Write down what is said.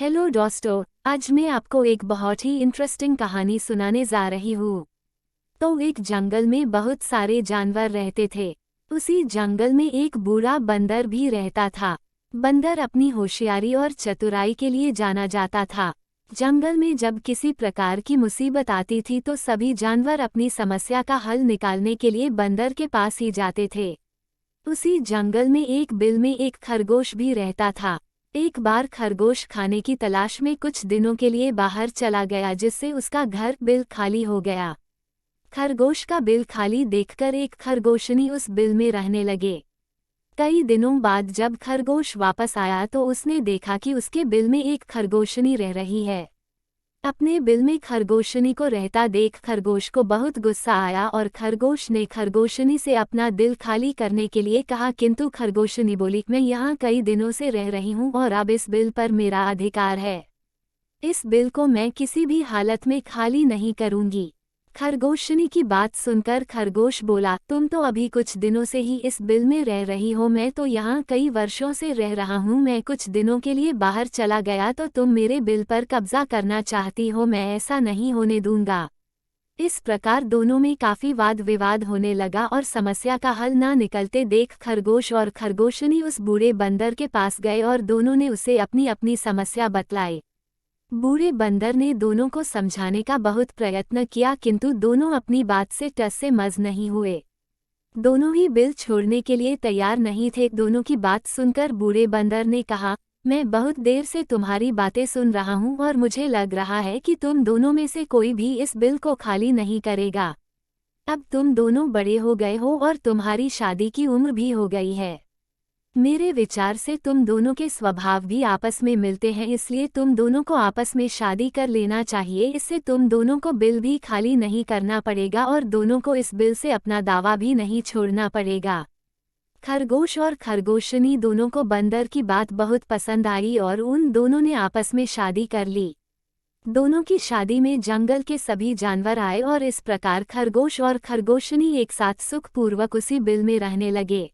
Hello दोस्तों, आज मैं आपको एक बहुत ही इंटरेस्टिंग कहानी सुनाने जा रही हूँ। तो एक जंगल में बहुत सारे जानवर रहते थे। उसी जंगल में एक बूढ़ा बंदर भी रहता था। बंदर अपनी होशियारी और चतुराई के लिए जाना जाता था। जंगल में जब किसी प्रकार की मुसीबत आती थी तो सभी जानवर अपनी समस्या का हल निकालने के लिए बंदर के पास ही जाते थे। उसी जंगल में एक बिल में एक खरगोश भी रहता था। एक बार खरगोश खाने की तलाश में कुछ दिनों के लिए बाहर चला गया, जिससे उसका घर बिल खाली हो गया। खरगोश का बिल खाली देखकर एक खरगोशनी उस बिल में रहने लगे। कई दिनों बाद जब खरगोश वापस आया तो उसने देखा कि उसके बिल में एक खरगोशनी रह रही है। अपने बिल में खरगोशनी को रहता देख खरगोश को बहुत गुस्सा आया और खरगोश ने खरगोशनी से अपना दिल खाली करने के लिए कहा, किंतु खरगोशनी बोली, मैं यहाँ कई दिनों से रह रही हूँ और अब इस बिल पर मेरा अधिकार है। इस बिल को मैं किसी भी हालत में खाली नहीं करूँगी। खरगोशनी की बात सुनकर खरगोश बोला, तुम तो अभी कुछ दिनों से ही इस बिल में रह रही हो, मैं तो यहाँ कई वर्षों से रह रहा हूँ। मैं कुछ दिनों के लिए बाहर चला गया तो तुम मेरे बिल पर कब्जा करना चाहती हो, मैं ऐसा नहीं होने दूंगा। इस प्रकार दोनों में काफी वाद विवाद होने लगा और समस्या का हल ना निकलते देख खरगोश और खरगोशनी उस बूढ़े बंदर के पास गए और दोनों ने उसे अपनी अपनी समस्या बतलाई। बूढ़े बंदर ने दोनों को समझाने का बहुत प्रयत्न किया, किंतु दोनों अपनी बात से टस से मस नहीं हुए। दोनों ही बिल छोड़ने के लिए तैयार नहीं थे। दोनों की बात सुनकर बूढ़े बंदर ने कहा, मैं बहुत देर से तुम्हारी बातें सुन रहा हूँ और मुझे लग रहा है कि तुम दोनों में से कोई भी इस बिल को खाली नहीं करेगा। अब तुम दोनों बड़े हो गए हो और तुम्हारी शादी की उम्र भी हो गई है। मेरे विचार से तुम दोनों के स्वभाव भी आपस में मिलते हैं, इसलिए तुम दोनों को आपस में शादी कर लेना चाहिए। इससे तुम दोनों को बिल भी खाली नहीं करना पड़ेगा और दोनों को इस बिल से अपना दावा भी नहीं छोड़ना पड़ेगा। खरगोश और खरगोशनी दोनों को बंदर की बात बहुत पसंद आई और उन दोनों ने आपस में शादी कर ली। दोनों की शादी में जंगल के सभी जानवर आए और इस प्रकार खरगोश और खरगोशनी एक साथ सुखपूर्वक उसी बिल में रहने लगे।